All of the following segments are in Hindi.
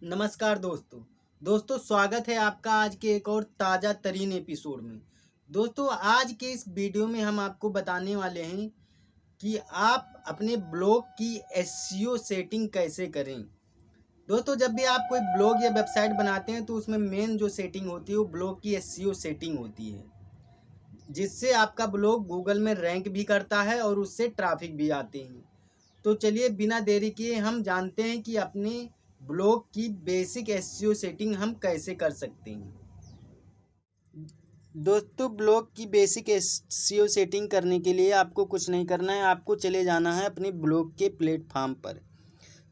नमस्कार दोस्तों स्वागत है आपका आज के एक और ताज़ा तरीन एपिसोड में। दोस्तों आज के इस वीडियो में हम आपको बताने वाले हैं कि आप अपने ब्लॉग की एसईओ सेटिंग कैसे करें। दोस्तों जब भी आप कोई ब्लॉग या वेबसाइट बनाते हैं तो उसमें मेन जो सेटिंग होती है वो ब्लॉग की एसईओ सेटिंग होती है, जिससे आपका ब्लॉग गूगल में रैंक भी करता है और उससे ट्रैफिक भी आते हैं। तो चलिए बिना देरी किए हम जानते हैं कि अपने ब्लॉग की बेसिक एसईओ सेटिंग हम कैसे कर सकते हैं। दोस्तों ब्लॉग की बेसिक एसईओ सेटिंग करने के लिए आपको कुछ नहीं करना है, आपको चले जाना है अपने ब्लॉग के प्लेटफार्म पर।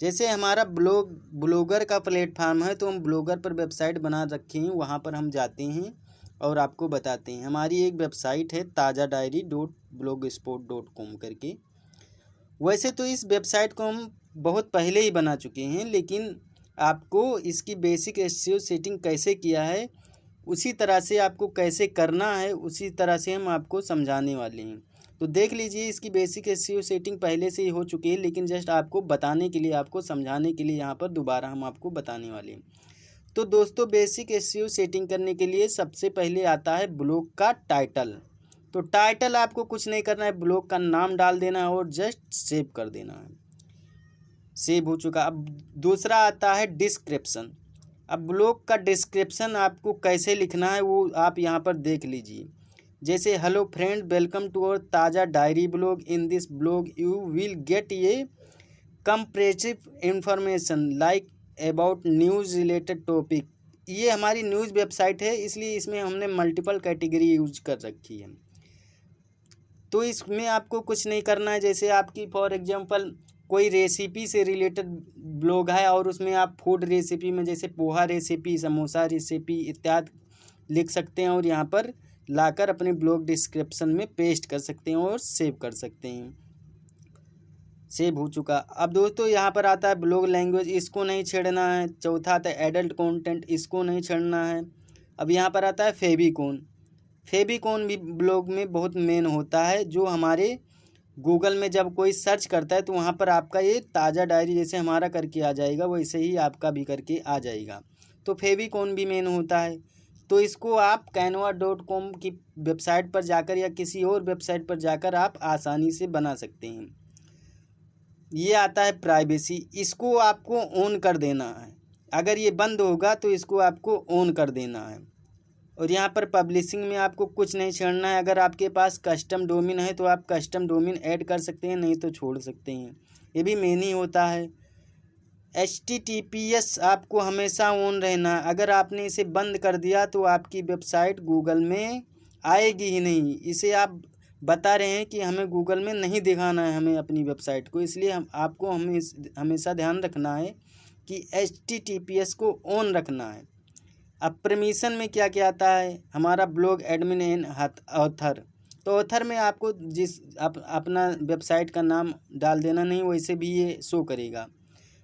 जैसे हमारा ब्लॉगर का प्लेटफार्म है तो हम ब्लॉगर पर वेबसाइट बना रखे हैं, वहाँ पर हम जाते हैं और आपको बताते हैं। हमारी एक वेबसाइट है tajadiary.blogspot.com करके। वैसे तो इस वेबसाइट को हम बहुत पहले ही बना चुके हैं, लेकिन आपको इसकी बेसिक एसईओ सेटिंग कैसे किया है, उसी तरह से आपको कैसे करना है, उसी तरह से हम आपको समझाने वाले हैं। तो देख लीजिए, इसकी बेसिक एसईओ सेटिंग पहले से ही हो चुकी है, लेकिन जस्ट आपको बताने के लिए, आपको समझाने के लिए यहाँ पर दोबारा हम आपको बताने वाले हैं। तो दोस्तों बेसिक एसईओ सेटिंग करने के लिए सबसे पहले आता है ब्लॉग का टाइटल। तो टाइटल आपको कुछ नहीं करना है, ब्लॉग का नाम डाल देना है और जस्ट सेव कर देना है। सेव हो चुका। अब दूसरा आता है डिस्क्रिप्शन। अब ब्लॉग का डिस्क्रिप्शन आपको कैसे लिखना है वो आप यहाँ पर देख लीजिए। जैसे hello friend, welcome to our Taza diary blog. In this blog you will get ये comprehensive information like about news related topic. ये हमारी न्यूज़ वेबसाइट है, इसलिए इसमें हमने मल्टीपल कैटेगरी यूज कर रखी है। तो इसमें आपको कुछ नहीं करना है। जैसे आपकी फॉर एग्जांपल कोई रेसिपी से रिलेटेड ब्लॉग है और उसमें आप फूड रेसिपी में जैसे पोहा रेसिपी, समोसा रेसिपी इत्यादि लिख सकते हैं और यहाँ पर लाकर अपने ब्लॉग डिस्क्रिप्शन में पेस्ट कर सकते हैं और सेव कर सकते हैं। सेव हो चुका। अब दोस्तों यहाँ पर आता है ब्लॉग लैंग्वेज, इसको नहीं छेड़ना है। चौथा आता है एडल्ट कंटेंट, इसको नहीं छेड़ना है। अब यहाँ पर आता है फेविकोन। फेविकोन भी ब्लॉग में बहुत मेन होता है, जो हमारे गूगल में जब कोई सर्च करता है तो वहाँ पर आपका ये ताज़ा डायरी जैसे हमारा करके आ जाएगा, वैसे ही आपका भी करके आ जाएगा। तो फेविकोन भी मेन होता है। तो इसको आप canva.com की वेबसाइट पर जाकर या किसी और वेबसाइट पर जाकर आप आसानी से बना सकते हैं। ये आता है प्राइवेसी, इसको आपको ऑन कर देना है। अगर ये बंद होगा तो इसको आपको ऑन कर देना है। और यहाँ पर पब्लिशिंग में आपको कुछ नहीं छेड़ना है। अगर आपके पास कस्टम डोमेन है तो आप कस्टम डोमेन ऐड कर सकते हैं, नहीं तो छोड़ सकते हैं। ये भी मेन ही होता है। HTTPS आपको हमेशा ऑन रहना है। अगर आपने इसे बंद कर दिया तो आपकी वेबसाइट गूगल में आएगी ही नहीं। इसे आप बता रहे हैं कि हमें गूगल में नहीं दिखाना है हमें अपनी वेबसाइट को, इसलिए आपको हमेशा ध्यान रखना है कि HTTPS को ऑन रखना है। अब परमिशन में क्या क्या आता है, हमारा ब्लॉग एडमिन एंड ऑथर। तो ऑथर में आपको अपना वेबसाइट का नाम डाल देना, नहीं वैसे भी ये शो करेगा।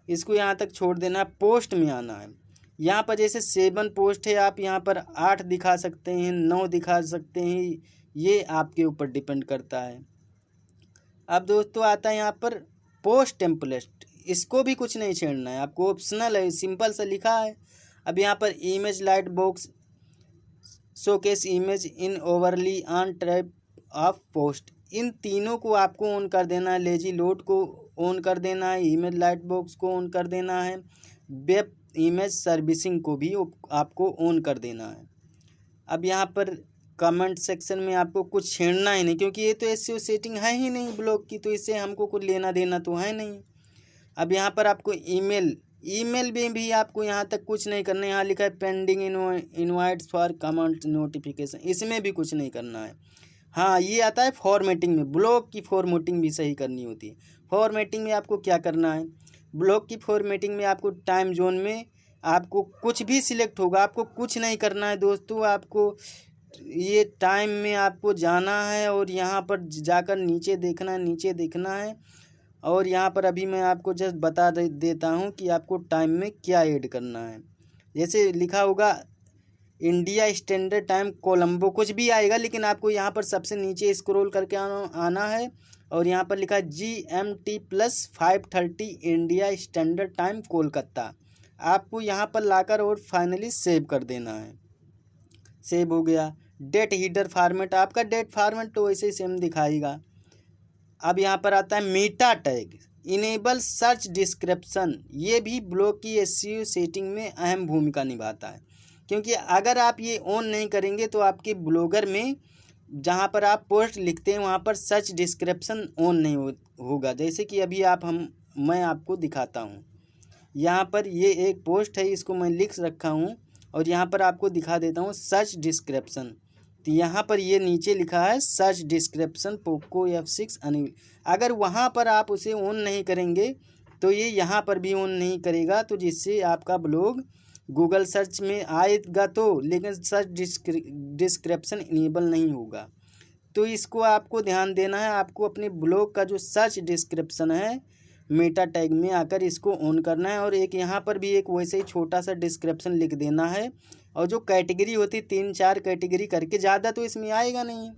इसको यहाँ तक छोड़ देना है। पोस्ट में आना है। यहाँ पर जैसे 7 पोस्ट है, आप यहाँ पर 8 दिखा सकते हैं, 9 दिखा सकते हैं, ये आपके ऊपर डिपेंड करता है। अब दोस्तों आता है यहाँ पर पोस्ट टेम्पलेट, इसको भी कुछ नहीं छेड़ना है, आपको ऑप्शनल है, सिंपल सा लिखा है। अब यहाँ पर image light box, showcase image in overlay on type of post, इन तीनों को आपको ऑन कर देना है। लेजी लोड को ऑन कर देना है, इमेज लाइट बॉक्स को ऑन कर देना है, वेब इमेज सर्विसिंग को भी आपको ऑन कर देना है। अब यहाँ पर कमेंट सेक्शन में आपको कुछ छेड़ना ही नहीं, क्योंकि ये तो एसईओ सेटिंग है ही नहीं ब्लॉग की, तो इससे हमको कुछ लेना देना तो है नहीं। अब यहाँ पर आपको ईमेल में भी आपको यहाँ तक कुछ नहीं करना है। यहाँ लिखा है pending invites for comment notification, इसमें भी कुछ नहीं करना है। हाँ, ये आता है फॉर्मेटिंग में, ब्लॉग की फॉर्मेटिंग भी सही करनी होती है। फॉर्मेटिंग में आपको क्या करना है, ब्लॉग की फॉर्मेटिंग में आपको टाइम जोन में आपको कुछ भी सिलेक्ट होगा, आपको कुछ नहीं करना है दोस्तों। आपको ये टाइम में आपको जाना है और यहाँ पर जाकर नीचे देखना है और यहाँ पर अभी मैं आपको जस्ट बता देता हूँ कि आपको टाइम में क्या ऐड करना है। जैसे लिखा होगा इंडिया स्टैंडर्ड टाइम कोलंबो, कुछ भी आएगा, लेकिन आपको यहाँ पर सबसे नीचे स्क्रॉल करके आना है और यहाँ पर लिखा है GMT +5:30 India standard time Kolkata. आपको यहाँ पर लाकर और फाइनली सेव कर देना है। सेव हो गया। डेट हीडर फॉर्मेट, आपका डेट फॉर्मेट तो वैसे ही सेम दिखाएगा। अब यहाँ पर आता है Meta tag, enable search description. ये भी ब्लॉग की एसईओ सेटिंग में अहम भूमिका निभाता है, क्योंकि अगर आप ये ऑन नहीं करेंगे तो आपके ब्लॉगर में जहाँ पर आप पोस्ट लिखते हैं वहाँ पर सर्च डिस्क्रिप्शन ऑन नहीं होगा। जैसे कि अभी मैं आपको दिखाता हूँ। यहाँ पर ये एक पोस्ट है, इसको मैं लिख रखा हूँ और यहाँ पर आपको दिखा देता हूँ सर्च डिस्क्रिप्शन। तो यहाँ पर ये नीचे लिखा है search description Poco F6 Anil. अगर वहाँ पर आप उसे ऑन नहीं करेंगे तो ये यहाँ पर भी ऑन नहीं करेगा, तो जिससे आपका ब्लॉग गूगल सर्च में आएगा तो, लेकिन सर्च डिस्क्रिप्शन इनेबल नहीं होगा। तो इसको आपको ध्यान देना है। आपको अपने ब्लॉग का जो सर्च डिस्क्रिप्शन है मेटा टैग में आकर इसको ऑन करना है, और एक यहाँ पर भी एक वैसे ही छोटा सा डिस्क्रिप्शन लिख देना है। और जो कैटेगरी होती 3-4 कैटेगरी करके, ज़्यादा तो इसमें आएगा नहीं,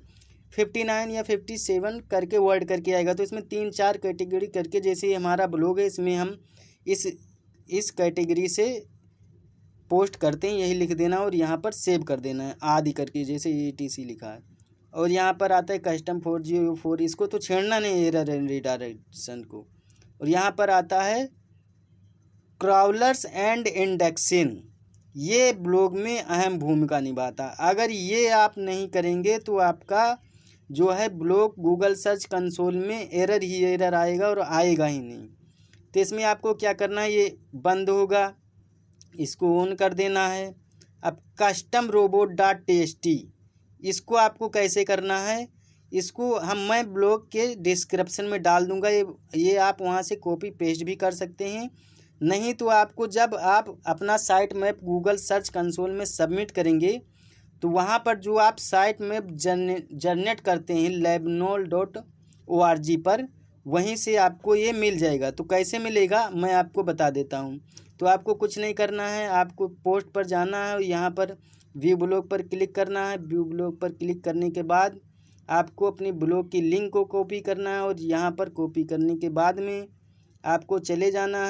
59 या 57 करके वर्ड करके आएगा। तो इसमें 3-4 कैटेगरी करके, जैसे हमारा ब्लॉग है इसमें हम इस कैटेगरी से पोस्ट करते हैं, यही लिख देना और यहाँ पर सेव कर देना है आदि करके, जैसे ETC लिखा है। और यहाँ पर आता है कस्टम 404, इसको तो छेड़ना नहीं, एरर रिडायरेक्शन को। और यहाँ पर आता है क्राउलर्स एंड इंडेक्सिंग, ये ब्लॉग में अहम भूमिका निभाता। अगर ये आप नहीं करेंगे तो आपका जो है ब्लॉग गूगल सर्च कंसोल में एरर ही एरर आएगा और आएगा ही नहीं। तो इसमें आपको क्या करना है, ये बंद होगा, इसको ऑन कर देना है। अब कस्टम robot.txt, इसको आपको कैसे करना है, इसको मैं ब्लॉग के डिस्क्रिप्शन में डाल दूंगा। ये आप वहाँ से कॉपी पेस्ट भी कर सकते हैं। नहीं तो आपको जब आप अपना site map Google search console में सबमिट करेंगे तो वहाँ पर जो आप साइट मैप जनरेट करते हैं labnol.org पर, वहीं से आपको ये मिल जाएगा। तो कैसे मिलेगा मैं आपको बता देता हूँ। तो आपको कुछ नहीं करना है, आपको पोस्ट पर जाना है, यहाँ पर व्यू ब्लॉग पर क्लिक करना है। व्यू ब्लॉग पर क्लिक करने के बाद आपको अपनी ब्लॉग की लिंक को कॉपी करना है, और यहाँ पर कॉपी करने के बाद में आपको चले जाना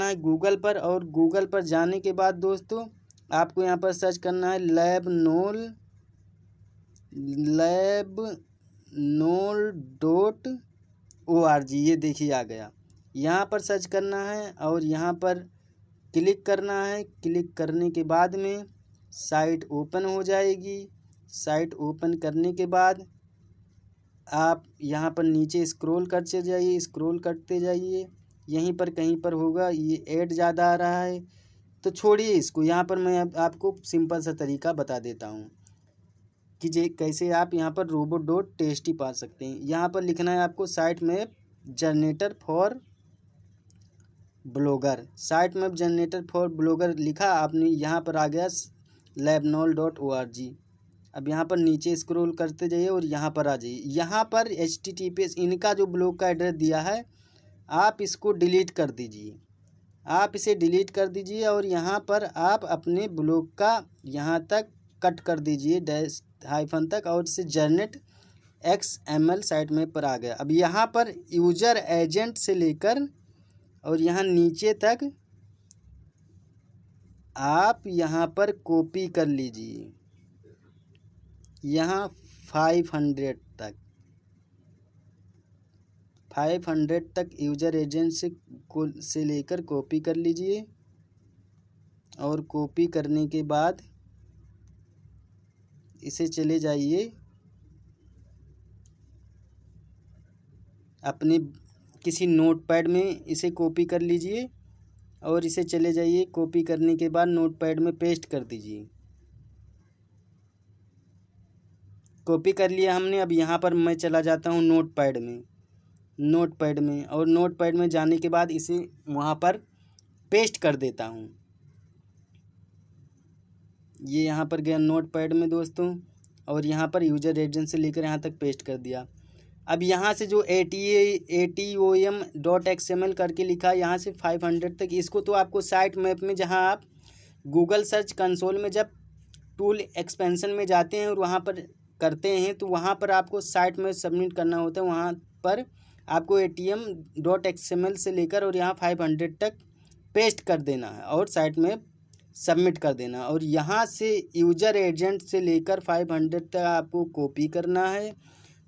है गूगल पर। और गूगल पर जाने के बाद दोस्तों आपको यहाँ पर सर्च करना है labnol.org, ये देखिए आ गया। यहाँ पर सर्च करना है और यहाँ पर क्लिक करना है। क्लिक करने के बाद में साइट ओपन हो जाएगी। साइट ओपन करने के बाद आप यहाँ पर नीचे स्क्रॉल करते जाइए, यहीं पर कहीं पर होगा, ये ऐड ज़्यादा आ रहा है तो छोड़िए इसको। यहाँ पर मैं आपको सिंपल सा तरीका बता देता हूँ कि कैसे आप यहाँ पर robot.txt पा सकते हैं। यहाँ पर लिखना है आपको site map generator for blogger. Site map generator for blogger लिखा आपने, यहाँ पर आ गया labnol.org। अब यहाँ पर नीचे स्क्रॉल करते जाइए और यहाँ पर आ जाइए। यहाँ पर HTTPS इनका जो ब्लॉग का एड्रेस दिया है आप इसको डिलीट कर दीजिए। आप इसे डिलीट कर दीजिए और यहाँ पर आप अपने ब्लॉग का यहाँ तक कट कर दीजिए डैश हाइफन तक, और इसे जनरेट XML साइट में पर आ गया। अब यहाँ पर यूजर एजेंट से लेकर और यहाँ नीचे तक आप यहाँ पर कॉपी कर लीजिए, यहाँ 500 तक यूजर एजेंट से लेकर कॉपी कर लीजिए। और कॉपी करने के बाद इसे चले जाइए अपने किसी नोटपैड में, इसे कॉपी कर लीजिए और इसे चले जाइए। कॉपी करने के बाद नोटपैड में पेस्ट कर दीजिए। कॉपी कर लिया हमने। अब यहाँ पर मैं चला जाता हूँ नोटपैड में और नोटपैड में जाने के बाद इसे वहाँ पर पेस्ट कर देता हूँ। ये यहाँ पर गया नोटपैड में दोस्तों, और यहाँ पर यूजर एजेंट से लेकर यहाँ तक पेस्ट कर दिया। अब यहाँ से जो atom.xml करके लिखा, यहाँ से 500 तक, इसको तो आपको साइट मैप में, जहाँ आप गूगल सर्च कंसोल में जब टूल एक्सपेंशन में जाते हैं और वहाँ पर करते हैं तो वहाँ पर आपको साइट में सबमिट करना होता है। वहाँ पर आपको atm.xml से लेकर और यहाँ 500 तक पेस्ट कर देना है और साइट में सबमिट कर देना। और यहाँ से यूजर एजेंट से लेकर 500 तक आपको कॉपी करना है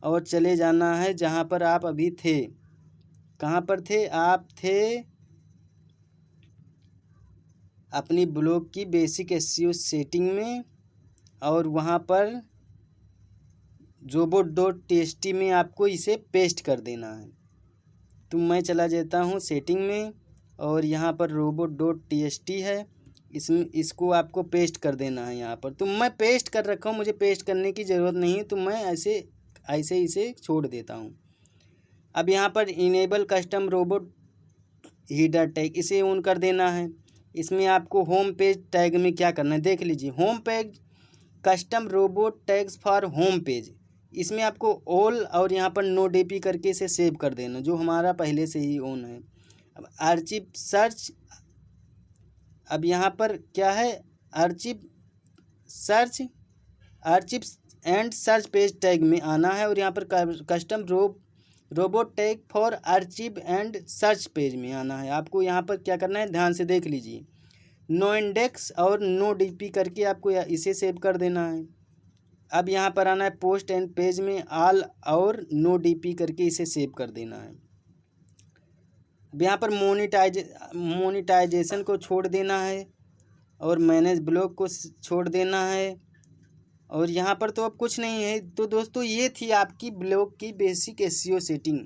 और चले जाना है जहाँ पर आप अभी थे। कहाँ पर थे? आप थे अपनी ब्लॉग की बेसिक एसईओ सेटिंग में, और वहाँ पर robot.txt में आपको इसे पेस्ट कर देना है। तो मैं चला जाता हूँ सेटिंग में और यहाँ पर robot.txt है, इसको आपको पेस्ट कर देना है यहाँ पर। तो मैं पेस्ट कर रखा हूँ, मुझे पेस्ट करने की ज़रूरत नहीं है, तो मैं ऐसे इसे छोड़ देता हूँ। अब यहाँ पर enable custom robot header tag, इसे ऑन कर देना है। इसमें आपको होम पेज टैग में क्या करना है देख लीजिए। Home page custom robot tags for home page, इसमें आपको ऑल और यहाँ पर नो डीपी करके इसे सेव कर देना, जो हमारा पहले से ही ऑन है। अब आर्चिव सर्च, अब यहाँ पर क्या है, archive and search page tag में आना है और यहाँ पर custom robot tag for archive and search page में आना है। आपको यहाँ पर क्या करना है ध्यान से देख लीजिए। नो इंडेक्स और नो डीपी करके आपको इसे सेव कर देना है। अब यहाँ पर आना है पोस्ट एंड पेज में ऑल और नो डीपी करके इसे सेव कर देना है। अब यहाँ पर मोनिटाइजेशन को छोड़ देना है और मैनेज ब्लॉग को छोड़ देना है, और यहाँ पर तो अब कुछ नहीं है। तो दोस्तों ये थी आपकी ब्लॉग की बेसिक एसईओ सेटिंग,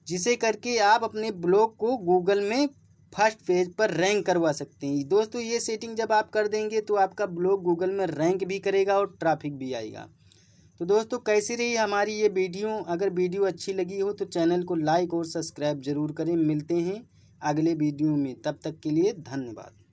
जिसे करके आप अपने ब्लॉग को गूगल में फर्स्ट पेज पर रैंक करवा सकते हैं। दोस्तों ये सेटिंग जब आप कर देंगे तो आपका ब्लॉग गूगल में रैंक भी करेगा और ट्रैफिक भी आएगा। तो दोस्तों कैसी रही हमारी ये वीडियो? अगर वीडियो अच्छी लगी हो तो चैनल को लाइक और सब्सक्राइब ज़रूर करें। मिलते हैं अगले वीडियो में, तब तक के लिए धन्यवाद।